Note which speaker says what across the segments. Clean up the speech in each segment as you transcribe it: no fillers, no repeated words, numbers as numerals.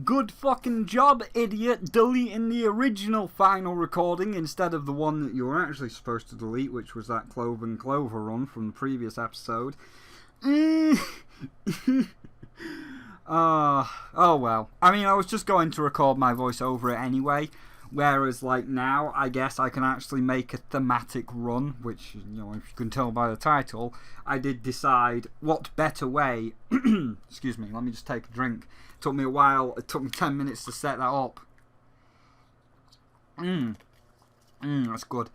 Speaker 1: Good fucking job, idiot, deleting the original final recording instead of the one that you were actually supposed to delete, which was that Clover and Clover run from the previous episode. Oh well. I mean, I was just going to record my voice over it anyway, whereas like now, I guess I can actually make a thematic run, which, you know, if you can tell by the title, I did decide what better way, excuse me, let me just take a drink. It took me a while, it took me 10 minutes to set that up. That's good.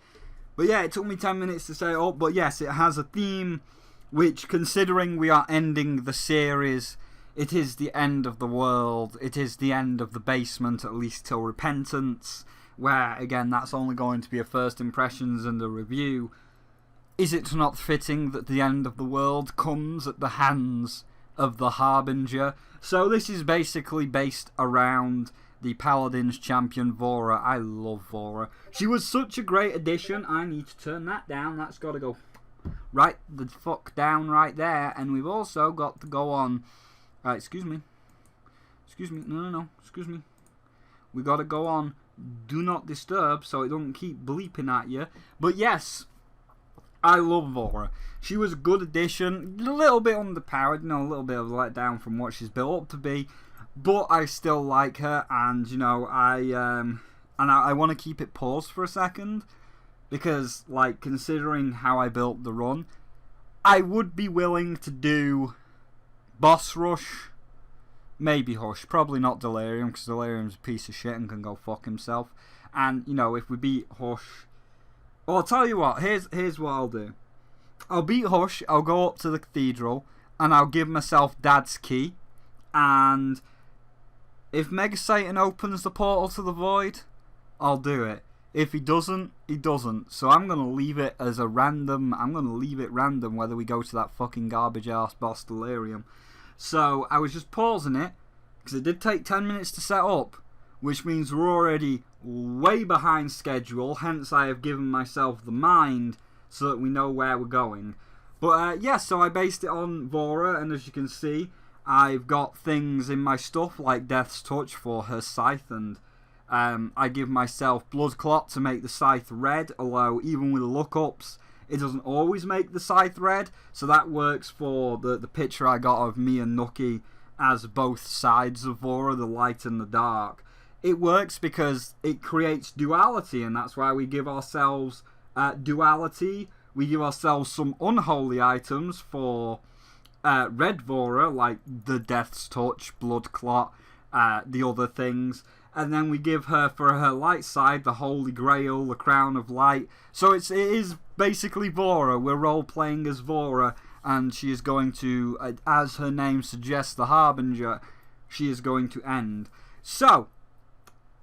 Speaker 1: But yeah, it took me 10 minutes to set it up, but yes, it has a theme, which, considering we are ending the series, it is the end of the world, it is the end of the basement, at least till Repentance, where, again, that's only going to be a first impressions and a review. Is it not fitting that the end of the world comes at the hands of the Harbinger? So this is basically based around the Paladins champion Vora. I love Vora. She was such a great addition. I need to turn that down. That's got to go right the fuck down right there. And we've also got to go on... excuse me. Excuse me. No. Excuse me. We got to go on Do Not Disturb so it doesn't keep bleeping at you. But yes, I love Vora. She was a good addition. A little bit underpowered. You know, a little bit of a letdown from what she's built up to be. But I still like her. And, you know, I want to keep it paused for a second. Because, like, considering how I built the run, I would be willing to do Boss Rush, maybe Hush, probably not Delirium, because Delirium's a piece of shit and can go fuck himself. And, you know, if we beat Hush... Well, I'll tell you what, here's what I'll do. I'll beat Hush, I'll go up to the cathedral, and I'll give myself Dad's key, and if Mega Satan opens the portal to the void, I'll do it. If he doesn't, he doesn't. So I'm going to leave it as a random... I'm going to leave it random whether we go to that fucking garbage-ass boss Delirium. So I was just pausing it, because it did take 10 minutes to set up, which means we're already way behind schedule, hence I have given myself the mind so that we know where we're going. But yeah, so I based it on Vora, and as you can see, I've got things in my stuff like Death's Touch for her scythe, and I give myself Blood Clot to make the scythe red, although even with the lookups, it doesn't always make the scythe red, so that works for the picture I got of me and Nucky as both sides of Vora, the light and the dark. It works because it creates duality, and that's why we give ourselves duality. We give ourselves some unholy items for red Vora, like the Death's Touch, Blood Clot, the other things. And then we give her, for her light side, the Holy Grail, the Crown of Light. So it is basically Vora. We're role-playing as Vora, and she is going to, as her name suggests, the Harbinger, she is going to end. So,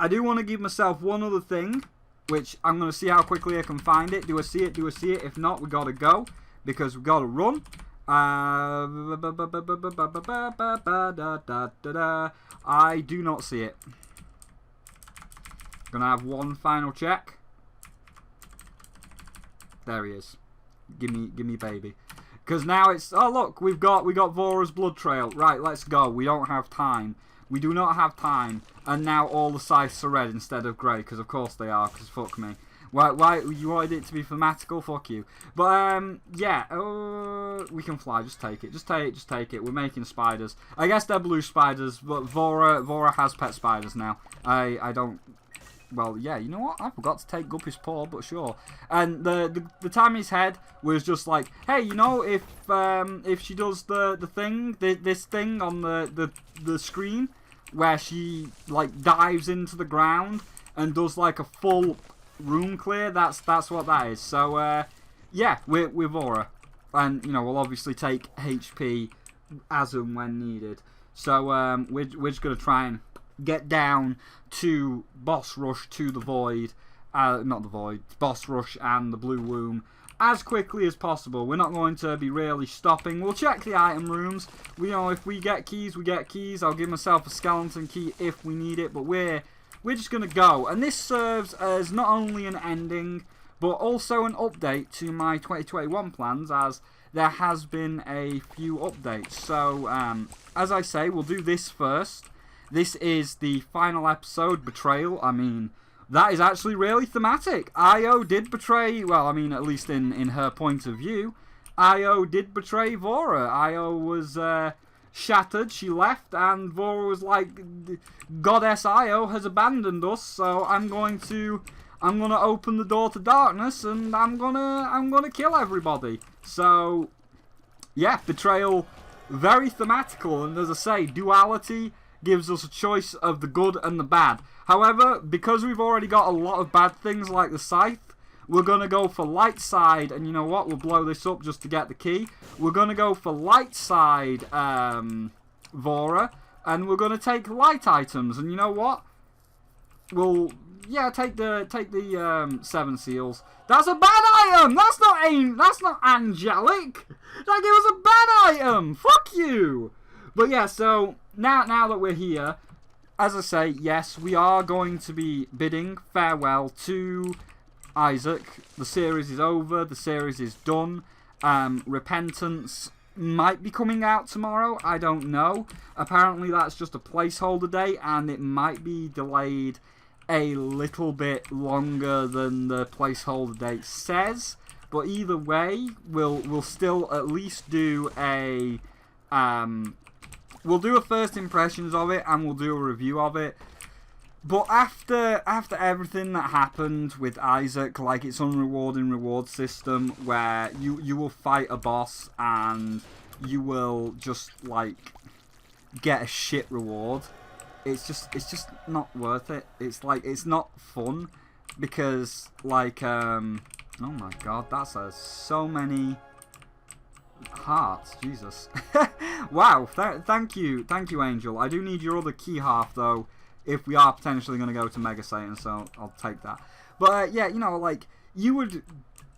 Speaker 1: I do want to give myself one other thing, which I'm going to see how quickly I can find it. Do I see it? Do I see it? If not, we got to go, because we got to run. I do not see it. Gonna have one final check. There he is. Give me baby. Because now it's, oh look, we got Vora's blood trail. Right, let's go. We don't have time. We do not have time. And now all the scythes are red instead of grey, because of course they are, because fuck me. Why you wanted it to be thematical? Fuck you. But yeah, we can fly. Just take it. Just take it. We're making spiders. I guess they're blue spiders, but Vora has pet spiders now. I don't. Well, yeah, you know what? I forgot to take Guppy's paw, but sure. And the Tammy's head was just like, hey, you know, if she does the thing, this thing on the screen, where she like dives into the ground and does like a full room clear, that's what that is. So yeah, we're Vora, and you know we'll obviously take HP as and when needed. So we're just gonna try and get down to Boss Rush to the Void, not the Void, Boss Rush and the Blue Womb as quickly as possible. We're not going to be really stopping. We'll check the item rooms. We know if we get keys, we get keys. I'll give myself a skeleton key if we need it, but we're just going to go. And this serves as not only an ending, but also an update to my 2021 plans, as there has been a few updates. So, as I say, we'll do this first. this is the final episode, Betrayal. I mean, that is actually really thematic. Io did betray, well, I mean, at least in her point of view, Io did betray Vora. Io was shattered, she left, and Vora was like, Goddess Io has abandoned us, so I'm gonna open the door to darkness, and I'm gonna kill everybody. So, yeah, Betrayal, very thematical, and as I say, duality gives us a choice of the good and the bad. However, because we've already got a lot of bad things like the Scythe, we're going to go for light side, and you know what, we'll blow this up just to get the key. We're going to go for light side Vora, and we're going to take light items, and you know what? We'll, yeah, take the 7 seals. That's a bad item! That's not angelic! Like, it was a bad item! Fuck you! But yeah, so, now that we're here, as I say, yes, we are going to be bidding farewell to Isaac. The series is over. The series is done. Repentance might be coming out tomorrow. I don't know. Apparently that's just a placeholder date, and it might be delayed a little bit longer than the placeholder date says. But either way, we'll still at least do a we'll do a first impressions of it, and we'll do a review of it. But after everything that happened with Isaac, like its unrewarding reward system, where you will fight a boss and you will just like get a shit reward, it's just not worth it. It's like, it's not fun, because like oh my god, that's so many hearts, Jesus. Wow, thank you Angel. I do need your other key half though, if we are potentially going to go to Mega Satan, so I'll take that. But yeah, you know, like, you would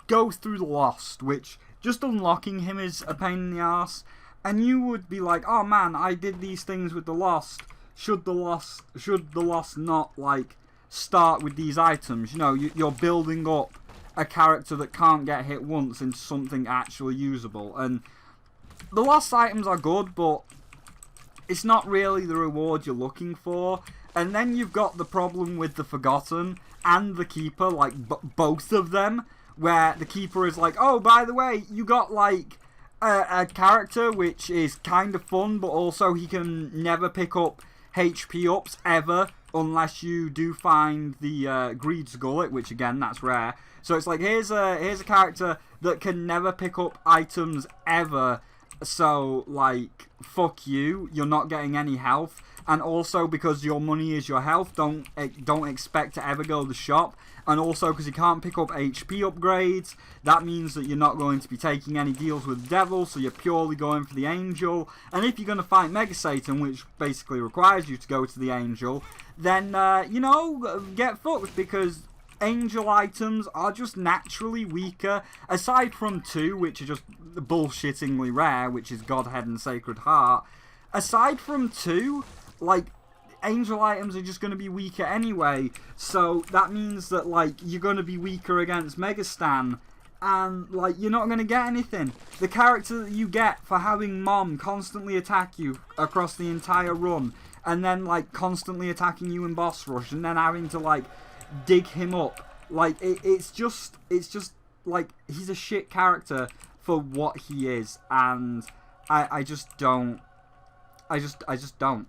Speaker 1: go through the Lost, which just unlocking him is a pain in the arse, and you would be like, oh man, I did these things with the Lost. Should the Lost not like start with these items? You know, you're building up a character that can't get hit once into something actually usable, and the Lost items are good, but it's not really the reward you're looking for. And then you've got the problem with the Forgotten and the Keeper, like both of them, where the Keeper is like, oh, by the way, you got like a character which is kind of fun, but also he can never pick up HP ups ever, unless you do find the Greed's Gullet, which again, that's rare. So it's like, here's a character that can never pick up items ever, so like, fuck you, you're not getting any health. And also, because your money is your health, don't expect to ever go to the shop. And also, because you can't pick up HP upgrades, that means that you're not going to be taking any deals with the devil, so you're purely going for the angel. And if you're going to fight Mega Satan, which basically requires you to go to the angel, then, you know, get fucked, because angel items are just naturally weaker, aside from 2, which are just bullshittingly rare, which is Godhead and Sacred Heart. Aside from 2, like, angel items are just going to be weaker anyway, so that means that, like, you're going to be weaker against Megastan, and, like, you're not going to get anything. The character that you get for having Mom constantly attack you across the entire run, and then, like, constantly attacking you in boss rush, and then having to, like, dig him up, like, it's just, like, he's a shit character for what he is, and I just don't. I just don't.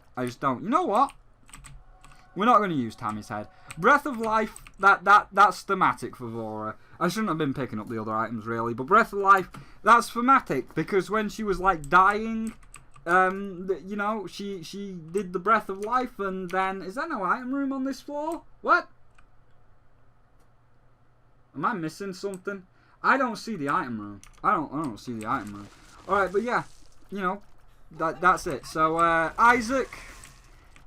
Speaker 1: You know what? We're not going to use Tammy's head. Breath of Life, that's thematic for Vora. I shouldn't have been picking up the other items, really. But Breath of Life, that's thematic. Because when she was, like, dying, you know, she did the Breath of Life, and then... Is there no item room on this floor? What? Am I missing something? I don't see the item room. I don't see the item room. Alright, but yeah, you know, that's it. So, Isaac...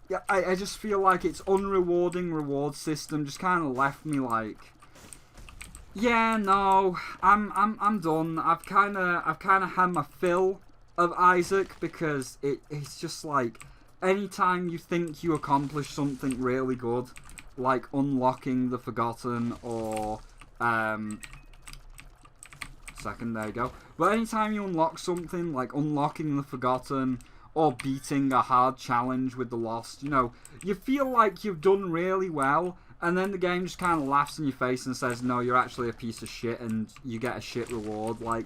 Speaker 1: Yeah, I just feel like its unrewarding reward system just kind of left me like, yeah, no, I'm done. I've kind of had my fill of Isaac, because it's just like, anytime you think you accomplish something really good, like unlocking the Forgotten or second, there you go. But anytime you unlock something like unlocking the Forgotten, or beating a hard challenge with the Lost. You know, you feel like you've done really well, and then the game just kind of laughs in your face and says, no, you're actually a piece of shit, and you get a shit reward. Like,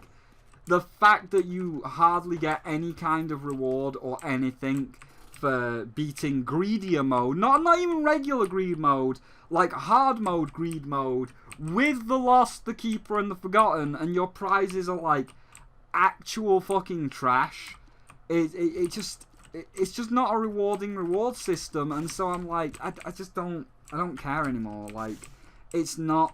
Speaker 1: the fact that you hardly get any kind of reward or anything for beating greedier mode, not even regular greed mode, like hard mode greed mode, with the Lost, the Keeper, and the Forgotten, and your prizes are like actual fucking trash. It's just not a rewarding reward system, and so I'm like, I don't care anymore. Like, it's not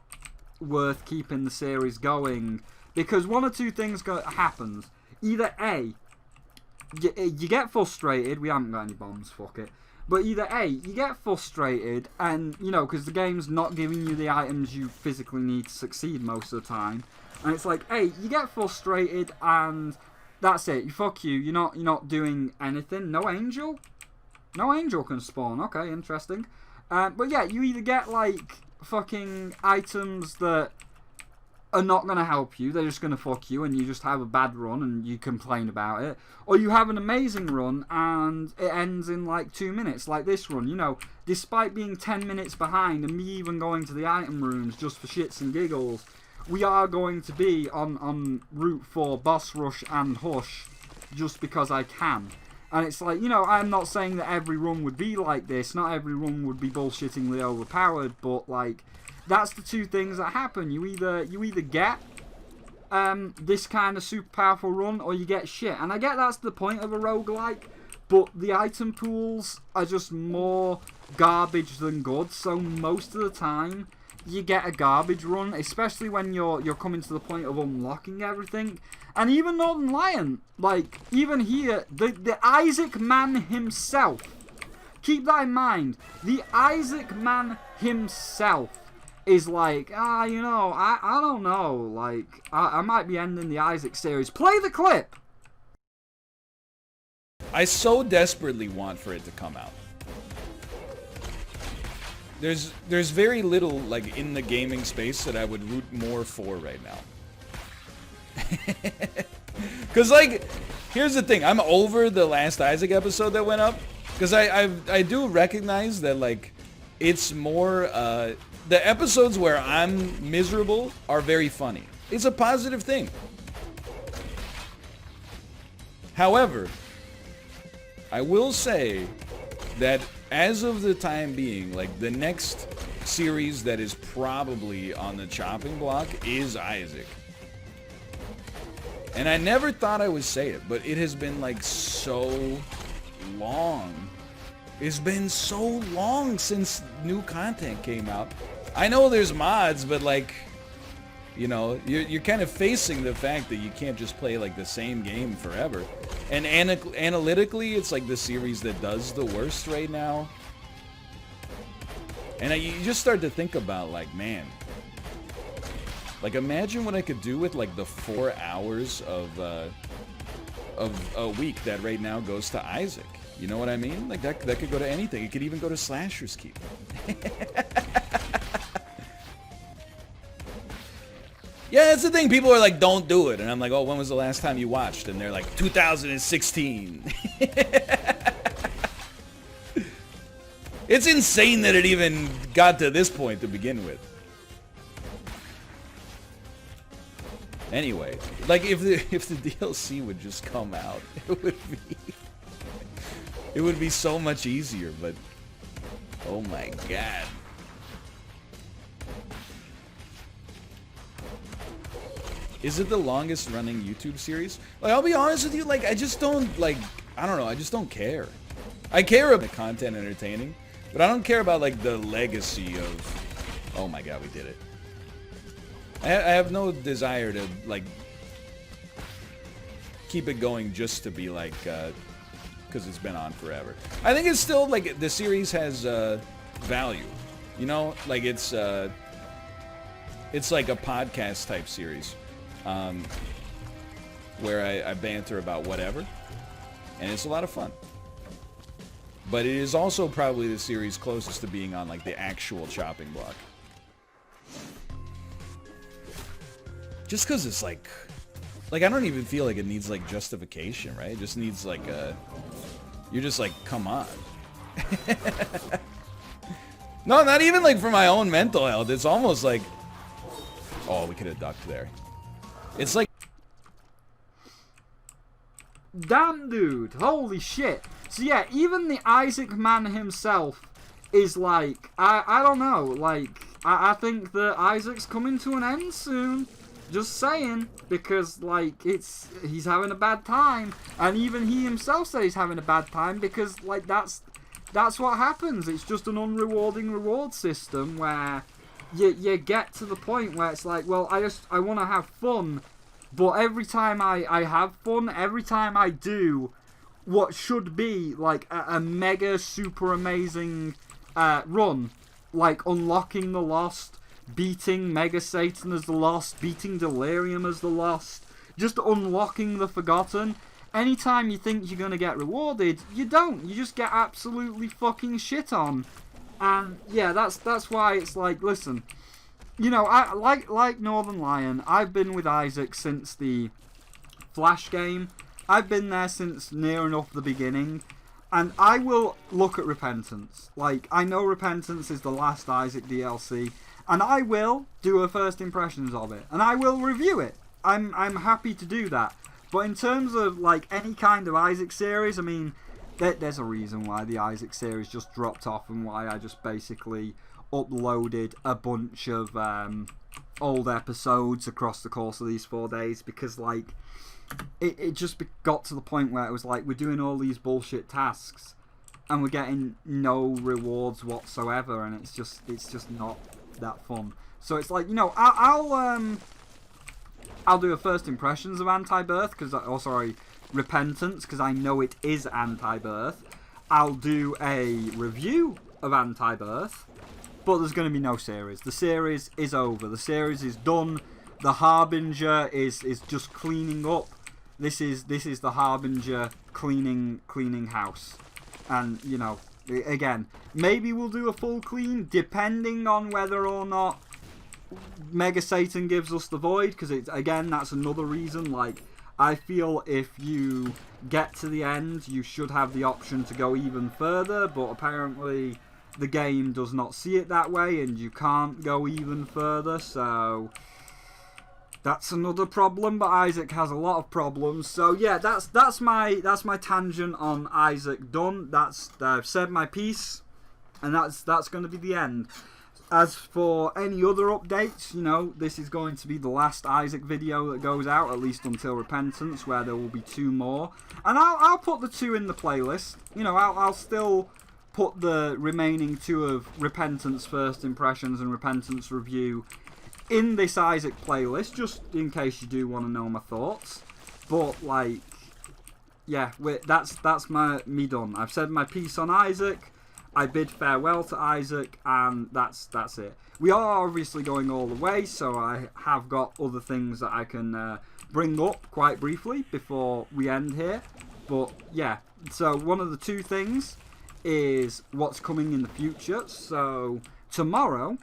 Speaker 1: worth keeping the series going, because one or two things happens. Either A, you get frustrated. We haven't got any bombs, fuck it. But either A, you get frustrated, and, you know, because the game's not giving you the items you physically need to succeed most of the time. And it's like, A, you get frustrated, and that's it. Fuck you. You're not doing anything. No angel? No angel can spawn. Okay, interesting. But yeah, you either get, like, fucking items that are not going to help you. They're just going to fuck you, and you just have a bad run and you complain about it. Or you have an amazing run and it ends in like 2 minutes, like this run. You know, despite being 10 minutes behind and me even going to the item rooms just for shits and giggles, we are going to be on route for Boss Rush and Hush just because I can. And it's like, you know, I'm not saying that every run would be like this. Not every run would be bullshittingly overpowered, but like, that's the two things that happen. You either get this kind of super powerful run, or you get shit. And I get that's the point of a roguelike, but the item pools are just more garbage than good. So most of the time, you get a garbage run, especially when you're coming to the point of unlocking everything. And even Northern Lion, like, even here, the Isaac man himself, keep that in mind, the Isaac man himself is like, you know, I don't know, like, I might be ending the Isaac series. Play the clip!
Speaker 2: I so desperately want for it to come out. There's very little, like, in the gaming space that I would root more for right now. Because, like, here's the thing. I'm over the last Isaac episode that went up. Because I do recognize that, like, it's more, the episodes where I'm miserable are very funny. It's a positive thing. However, I will say that as of the time being, like, the next series that is probably on the chopping block is Isaac. And I never thought I would say it, but it has been, like, so long. It's been so long since new content came out. I know there's mods, but, like, you know, you're kind of facing the fact that you can't just play, like, the same game forever. And analytically, it's, like, the series that does the worst right now. And you just start to think about, like, man, like, imagine what I could do with, like, the 4 hours of a week that right now goes to Isaac. You know what I mean? Like, that could go to anything. It could even go to Slasher's Keep. Yeah, that's the thing. People are like, don't do it. And I'm like, oh, when was the last time you watched? And they're like, 2016. It's insane that it even got to this point to begin with. Anyway, like, if the DLC would just come out, it would be so much easier, but oh my god. Is it the longest running YouTube series? Like, I'll be honest with you, like, I just don't, like, I don't know, I just don't care. I care about the content entertaining, but I don't care about, like, the legacy of, oh my god, we did it. I have no desire to, like, keep it going just to be, like, because it's been on forever. I think it's still, like, the series has value. You know, like, it's like a podcast type series. Where I banter about whatever, and it's a lot of fun. But it is also probably the series closest to being on, like, the actual chopping block. Just because it's like I don't even feel like it needs, like, justification, right? It just needs, like, You're just like, come on. No, not even like for my own mental health. It's almost like, oh, we could have ducked there. It's like,
Speaker 1: damn, dude, holy shit. So yeah, even the Isaac man himself is like, I don't know, like, I think that Isaac's coming to an end soon. Just saying, because like he's having a bad time, and even he himself says he's having a bad time because like that's what happens. It's just an unrewarding reward system where you get to the point where it's like, well, I want to have fun, but every time I have fun, every time I do what should be like a mega super amazing run, like unlocking the Lost, beating Mega Satan as the Lost, beating Delirium as the Lost, just unlocking the Forgotten. Anytime you think you're going to get rewarded, you don't. You just get absolutely fucking shit on. And yeah, that's why it's like, listen, you know, I like Northern Lion, I've been with Isaac since the Flash game. I've been there since near enough the beginning. And I will look at Repentance. Like, I know Repentance is the last Isaac DLC. And I will do a first impressions of it. And I will review it. I'm happy to do that. But in terms of, like, any kind of Isaac series, I mean, there's a reason why the Isaac series just dropped off and why I just basically uploaded a bunch of old episodes across the course of these 4 days. Because, like, it just got to the point where it was like, we're doing all these bullshit tasks and we're getting no rewards whatsoever. And it's just not that fun. So it's like, you know, I'll do a first impressions of Anti-Birth, Repentance, because I know it is Anti-Birth. I'll do a review of Anti-Birth, but there's going to be no series. The series is over. The series is done. The Harbinger is just cleaning up. This is the Harbinger cleaning house. And, you know, again, maybe we'll do a full clean, depending on whether or not Mega Satan gives us the Void, because again, that's another reason. Like, I feel if you get to the end, you should have the option to go even further, but apparently the game does not see it that way, and you can't go even further, so that's another problem. But Isaac has a lot of problems. So yeah, that's my tangent on Isaac done. I've said my piece, and that's going to be the end. As for any other updates, you know, this is going to be the last Isaac video that goes out, at least until Repentance, where there will be 2 more. And I'll put the 2 in the playlist. You know, I'll still put the remaining 2 of Repentance First Impressions and Repentance Review in this Isaac playlist, just in case you do want to know my thoughts. But, like, yeah, that's me done. I've said my piece on Isaac. I bid farewell to Isaac, and that's it. We are obviously going all the way, so I have got other things that I can bring up quite briefly before we end here. But yeah, so one of the 2 things is what's coming in the future. So tomorrow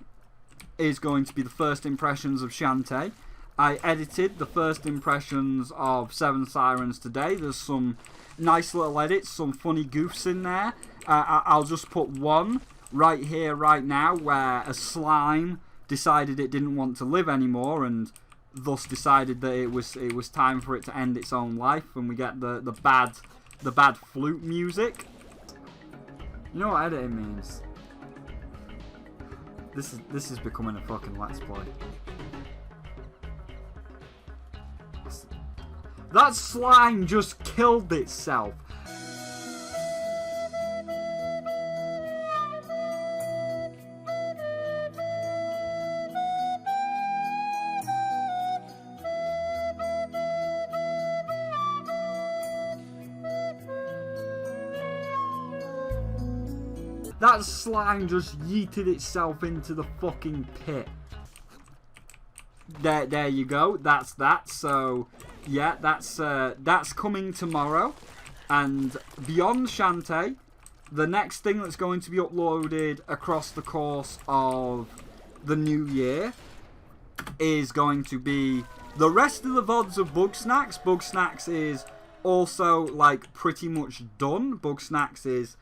Speaker 1: is going to be the first impressions of Shantae. I edited the first impressions of 7 Sirens today. There's some nice little edits, some funny goofs in there. I'll just put one right here, right now, where a slime decided it didn't want to live anymore, and thus decided that it was time for it to end its own life. And we get the bad flute music. You know what editing means? This is becoming a fucking Let's Play. That slime just killed itself. That slime just yeeted itself into the fucking pit. There you go. That's that. So yeah, that's coming tomorrow. And beyond Shantae, the next thing that's going to be uploaded across the course of the new year is going to be the rest of the VODs of Bug Snacks. Bug Snacks is also like pretty much done. Bugsnax is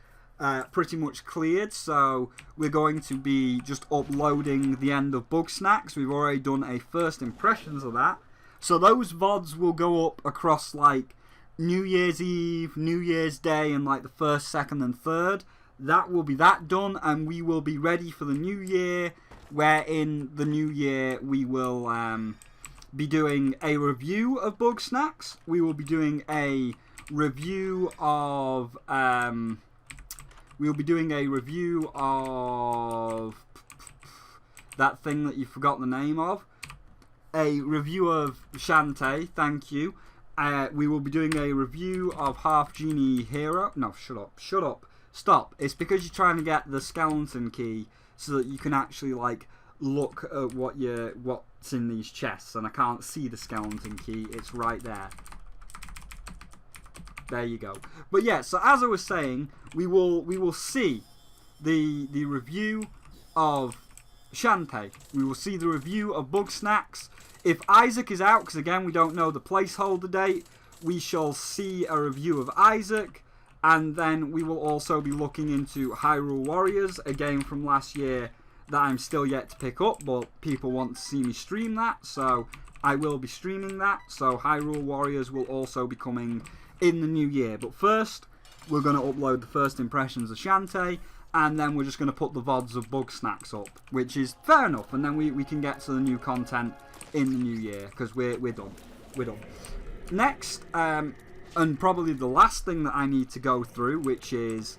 Speaker 1: pretty much cleared, so we're going to be just uploading the end of Bugsnax. We've already done a first impressions of that, so those VODs will go up across like New Year's Eve, New Year's Day, and like the 1st, 2nd, and 3rd. That will be that done, and we will be ready for the new year, where in the new year we will be doing a review of Bugsnax. We will be doing a review of that thing that you forgot the name of. A review of Shantae, thank you. We will be doing a review of Half Genie Hero. No, shut up. Stop. It's because you're trying to get the skeleton key so that you can actually like look at what's in these chests, and I can't see the skeleton key. It's right there. There you go. But yeah, so as I was saying, we will see the review of Shantae. We will see the review of Bugsnax. If Isaac is out, because again we don't know the placeholder date, we shall see a review of Isaac, and then we will also be looking into Hyrule Warriors, a game from last year that I'm still yet to pick up, but people want to see me stream that, so I will be streaming that. So Hyrule Warriors will also be coming in the new year. But first, we're going to upload the first impressions of Shantae, and then we're just going to put the VODs of Bugsnax up, which is fair enough, and then we can get to the new content in the new year, because we're done. We're done. Next, and probably the last thing that I need to go through, which is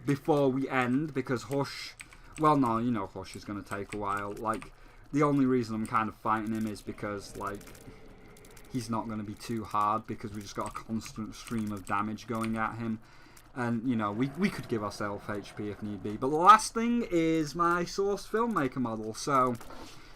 Speaker 1: before we end, because Hush, well, no, you know Hush is going to take a while. Like, the only reason I'm kind of fighting him is because, like, he's not going to be too hard, because we just got a constant stream of damage going at him. And, you know, we could give ourselves HP if need be. But the last thing is my Source Filmmaker model. So,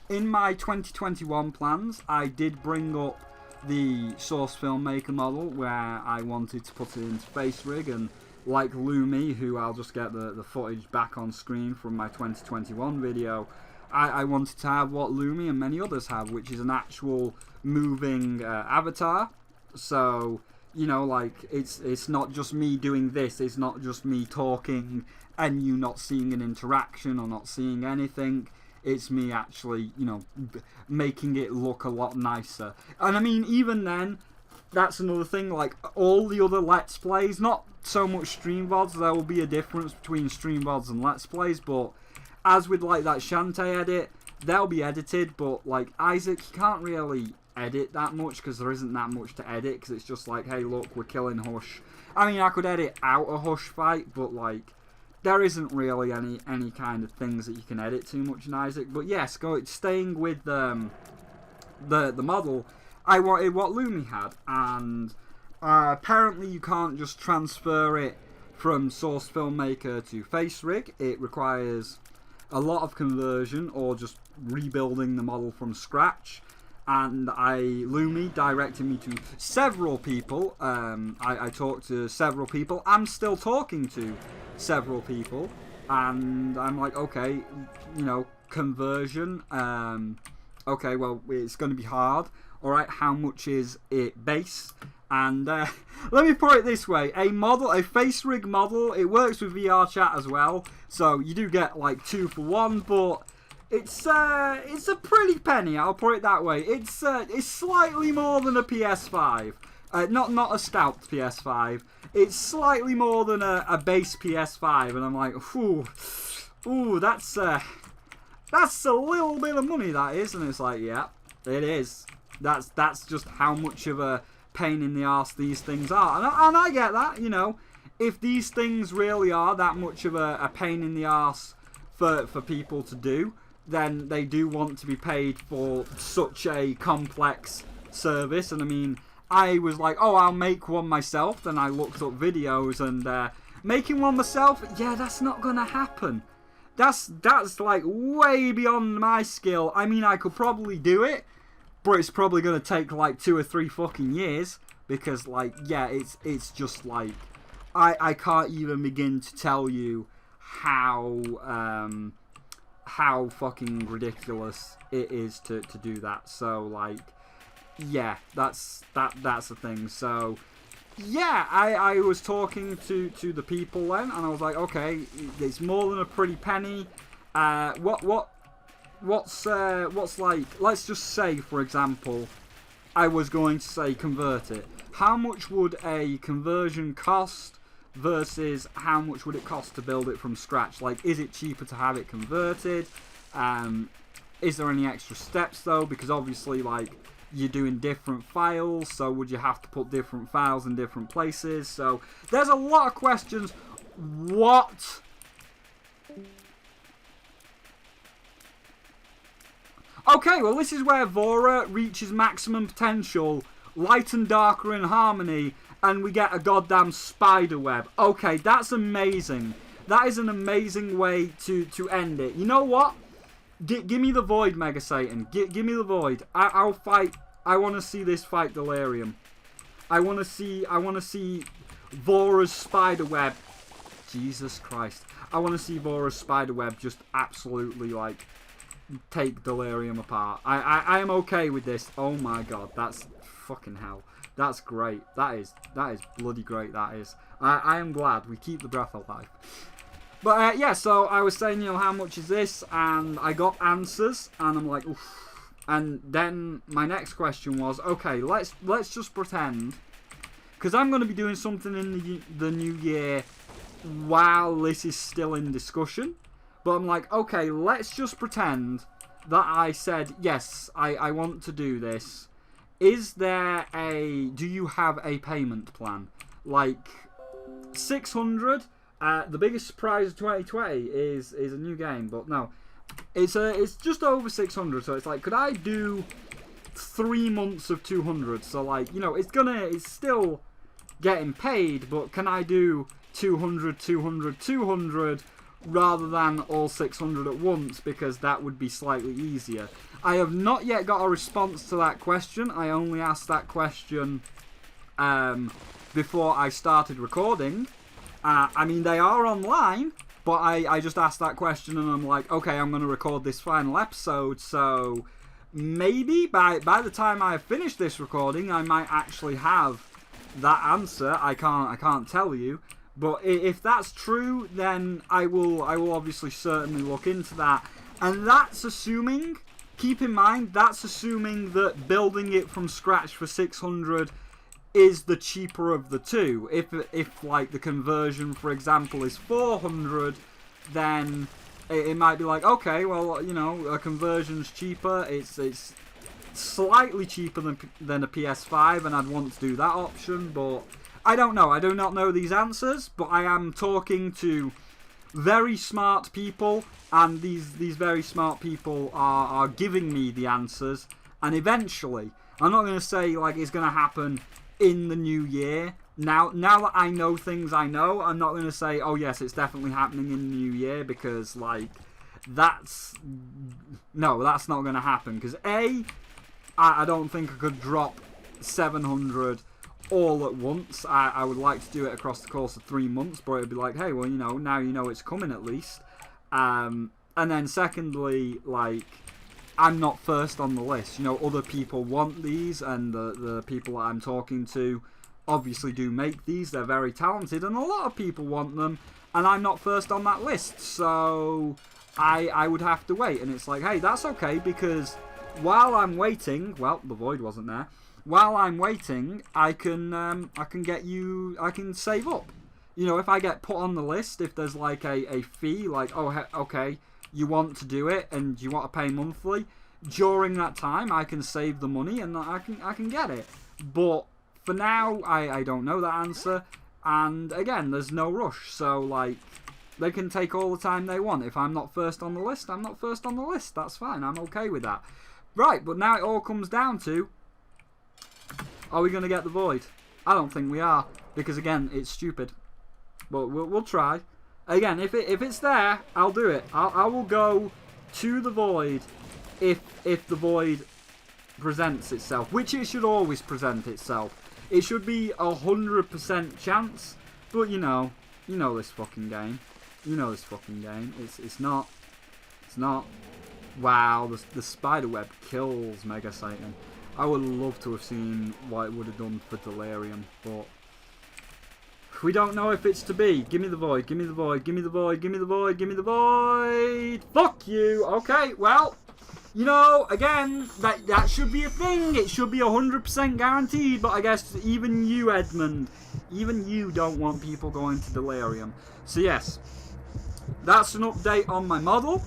Speaker 1: in my 2021 plans, I did bring up the Source Filmmaker model, where I wanted to put it into Face Rig, and like Lumi, who I'll just get the footage back on screen from my 2021 video, I wanted to have what Lumi and many others have, which is an actual moving avatar. So, you know, like, it's not just me doing this, it's not just me talking and you not seeing an interaction or not seeing anything. It's me actually, you know, making it look a lot nicer. And I mean, even then, that's another thing, like, all the other Let's Plays, not so much stream VODs, there will be a difference between stream VODs and Let's Plays, but as with, like, that Shantae edit, they'll be edited, but, like, Isaac, you can't really edit that much, because there isn't that much to edit, because it's just like, hey, look, we're killing Hush. I mean, I could edit out a Hush fight, but, like, there isn't really any kind of things that you can edit too much in Isaac. But yes, staying with the model, I wanted what Lumi had, and apparently you can't just transfer it from Source Filmmaker to Face Rig. It requires a lot of conversion or just rebuilding the model from scratch. And Lumi directed me to several people. I talked to several people. I'm still talking to several people, and I'm like, okay, you know, conversion. Okay, well, it's going to be hard. All right, how much is it base? And let me put it this way: a face rig model. It works with VR chat as well, so you do get like 2 for 1, but it's a pretty penny, I'll put it that way. It's slightly more than a PS5. Not a scalped PS5. It's slightly more than a base PS5, and I'm like, ooh, that's a little bit of money, that is. And it's like, yeah, it is. That's just how much of a pain in the arse these things are, and I get that. You know, if these things really are that much of a pain in the arse for people to do, then they do want to be paid for such a complex service. And I mean, I was like, oh, I'll make one myself. Then I looked up videos, and making one myself, yeah, that's not gonna happen. That's like way beyond my skill. I mean, I could probably do it, but it's probably gonna take like 2 or 3 fucking years, because, like, yeah, it's just like, I can't even begin to tell you how fucking ridiculous it is to do that. So, like, yeah, that's the thing. So Yeah, I was talking to the people then, and I was like, okay, it's more than a pretty penny. What's like? Let's just say, for example, I was going to say convert it. How much would a conversion cost versus how much would it cost to build it from scratch? Like, is it cheaper to have it converted? Is there any extra steps though? Because obviously, like, you're doing different files, so would you have to put different files in different places? So there's a lot of questions. What? Okay, well, this is where Vora reaches maximum potential, light and darker in harmony, and we get a goddamn spider web. Okay, that's amazing. That is an amazing way to end it. You know what? Give me the void, Mega Satan. Give me the void. I'll fight. I want to see this fight Delirium. I want to see Vora's spider web. Jesus Christ. I want to see Vora's spider web just absolutely, like, take Delirium apart. I am okay with this. Oh my god, that's fucking hell. That's great. That is bloody great. That is. I am glad we keep the breath alive. But yeah, so I was saying, how much is this? And I got answers, and I'm like, oof. And then my next question was, okay, let's just pretend, because I'm going to be doing something in the new year while this is still in discussion. But I'm like, okay, let's just pretend that I said, yes, I want to do this. Do you have a payment plan? Like, 600, the biggest surprise of 2020 is a new game, but no. It's just over 600, so it's like, could I do 3 months of 200? So like, it's still getting paid, but can I do 200, 200, 200 rather than all 600 at once, because that would be slightly easier. I have not yet got a response to that question. I only asked that question before I started recording. I mean, they are online, but I just asked that question and I'm like, okay, I'm going to record this final episode, so maybe by the time I finish this recording, I might actually have that answer. I can't tell you. But if that's true, then I will obviously certainly look into that. And that's assuming, keep in mind, that's assuming that building it from scratch for 600 is the cheaper of the two. If like the conversion, for example, is 400, then it might be like, okay, well, a conversion's cheaper. It's slightly cheaper than a PS5, and I'd want to do that option, but I don't know. I do not know these answers, but I am talking to very smart people, and these very smart people are giving me the answers, and eventually, I'm not going to say like it's going to happen in the new year. Now that I know things I know, I'm not going to say, oh yes, it's definitely happening in the new year, because like, that's not going to happen, because I don't think I could drop 700 all at once. I would like to do it across the course of 3 months, but it'd be like, hey, well, now you know it's coming at least. And then secondly, like, I'm not first on the list. Other people want these, and the people that I'm talking to obviously do make these. They're very talented, and a lot of people want them, and I'm not first on that list, so I would have to wait. And it's like, hey, that's okay, because while I'm waiting, well, the void wasn't there. While I'm waiting, I can save up. If I get put on the list, if there's like a fee, like, oh, okay, you want to do it and you want to pay monthly, during that time I can save the money and I can get it. But for now, I don't know that answer, and again, there's no rush, so like, they can take all the time they want. If I'm not first on the list, I'm not first on the list. That's fine. I'm okay with that. Right, but now it all comes down to, are we going to get the void? I don't think we are, because again, it's stupid. But we'll try. Again, if it's there, I'll do it. I will go to the void if the void presents itself, which it should always present itself. It should be 100% chance, but you know this fucking game. It's not. Wow, the spider web kills Mega Satan. I would love to have seen what it would have done for Delirium, but We don't know if it's to be. Give me the void. Give me the void. Give me the void. Give me the void. Give me the void. Fuck you. Okay, well, you know, again, that should be a thing. It should be 100% guaranteed. But I guess even you, Edmund, even you don't want people going to delirium. So yes, that's an update on my model.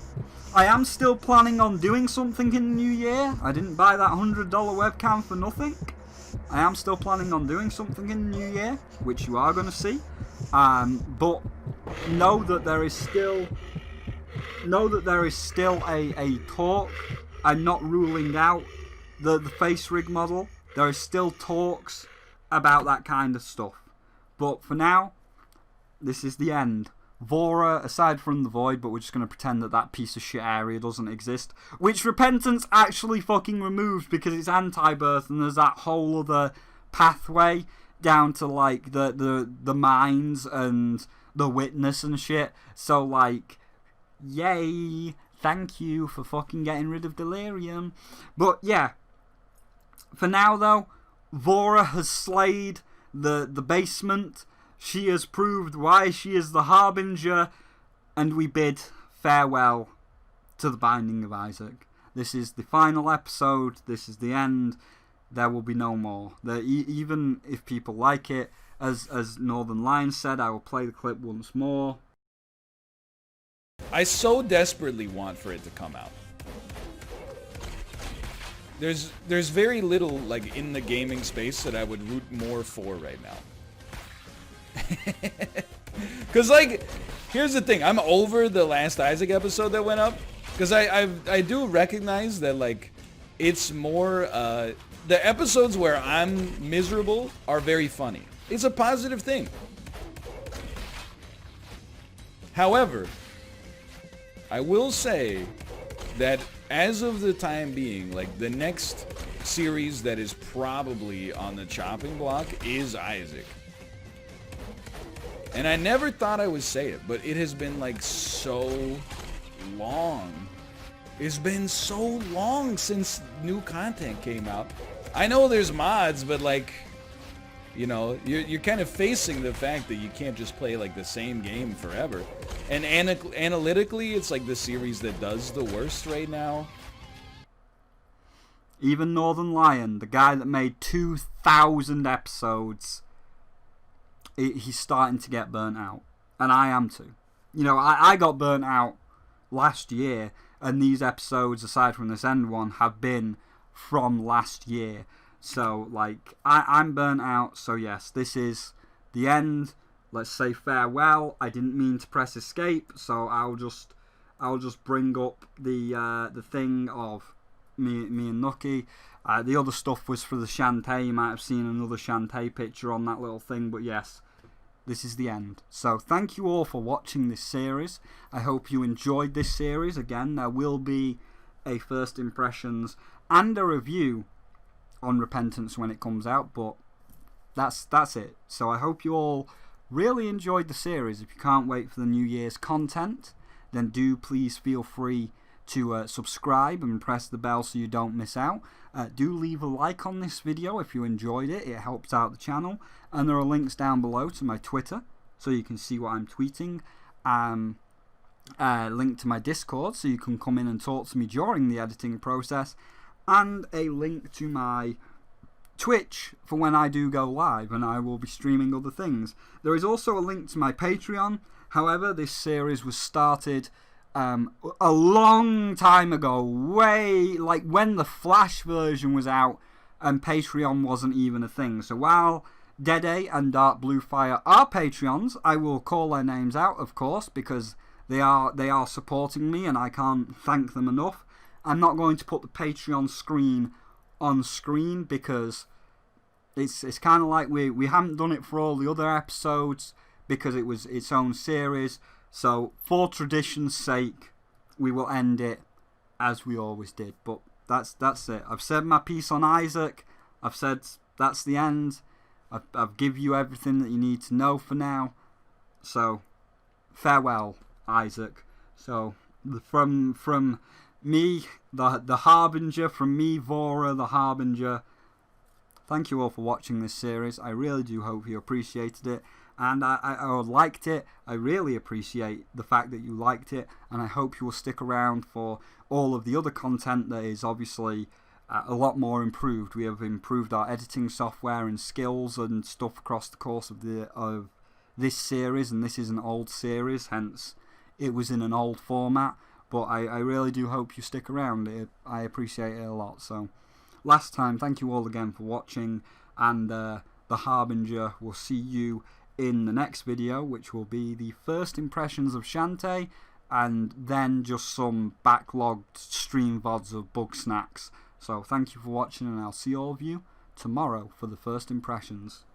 Speaker 1: I am still planning on doing something in the new year. I didn't buy that $100 webcam for nothing. I am still planning on doing something in the new year, which you are going to see. But know that there is still a talk. I'm not ruling out the face rig model. There is still talks about that kind of stuff. But for now, this is the end. Vora, aside from the void, but we're just going to pretend that piece of shit area doesn't exist. Which Repentance actually fucking removes because it's anti-birth and there's that whole other pathway down to like the mines and the witness and shit. So like, yay, thank you for fucking getting rid of delirium. But yeah, for now though, Vora has slayed the basement. She has proved why she is the Harbinger, and we bid farewell to the Binding of Isaac. This is the final episode. This is the end. There will be no more. Even if people like it, as Northern Lion said, I will play the clip once more.
Speaker 2: I so desperately want for it to come out. There's very little like in the gaming space that I would root more for right now. Cause like, here's the thing. I'm over the last Isaac episode that went up. Cause I do recognize that like, it's more the episodes where I'm miserable are very funny. It's a positive thing. However, I will say that as of the time being, like the next series that is probably on the chopping block is Isaac. And I never thought I would say it, but it has been like so long. It's been so long since new content came out. I know there's mods, but like, you know, you're kind of facing the fact that you can't just play like the same game forever. And analytically, it's like the series that does the worst right now.
Speaker 1: Even Northern Lion, the guy that made 2,000 episodes, he's starting to get burnt out. And I am too. You know, I got burnt out last year, and these episodes, aside from this end one, have been from last year. So, like, I'm burnt out. So, yes, this is the end. Let's say farewell. I didn't mean to press escape, so I'll just bring up the thing of me and Nucky. The other stuff was for the Shantae. You might have seen another Shantae picture on that little thing, but yes, this is the end. So thank you all for watching this series. I hope you enjoyed this series. Again, there will be a first impressions and a review on Repentance when it comes out, but that's it. So I hope you all really enjoyed the series. If you can't wait for the New Year's content, then do please feel free to subscribe and press the bell so you don't miss out. Do leave a like on this video if you enjoyed it. It helps out the channel. And there are links down below to my Twitter so you can see what I'm tweeting. Link to my Discord so you can come in and talk to me during the editing process. And a link to my Twitch for when I do go live and I will be streaming other things. There is also a link to my Patreon. However, this series was started a long time ago, way like when the Flash version was out and Patreon wasn't even a thing. So while Dede and Dark Blue Fire are Patreons, I will call their names out, of course, because they are supporting me and I can't thank them enough. I'm not going to put the Patreon screen on screen because it's kind of like we haven't done it for all the other episodes because it was its own series. So, for tradition's sake, we will end it as we always did. But that's it. I've said my piece on Isaac. I've said that's the end. I've give you everything that you need to know for now. So, farewell, Isaac. So, from me, the Harbinger, from me, Vora, the Harbinger. Thank you all for watching this series. I really do hope you appreciated it. And I liked it. I really appreciate the fact that you liked it, and I hope you will stick around for all of the other content that is obviously a lot more improved. We have improved our editing software and skills and stuff across the course of this series, and this is an old series, hence it was in an old format. But I really do hope you stick around. I appreciate it a lot. So, last time, thank you all again for watching, and the Harbinger will see you in the next video, which will be the first impressions of Shantae, and then just some backlogged stream VODs of Bug Snacks. So thank you for watching, and I'll see all of you tomorrow for the first impressions.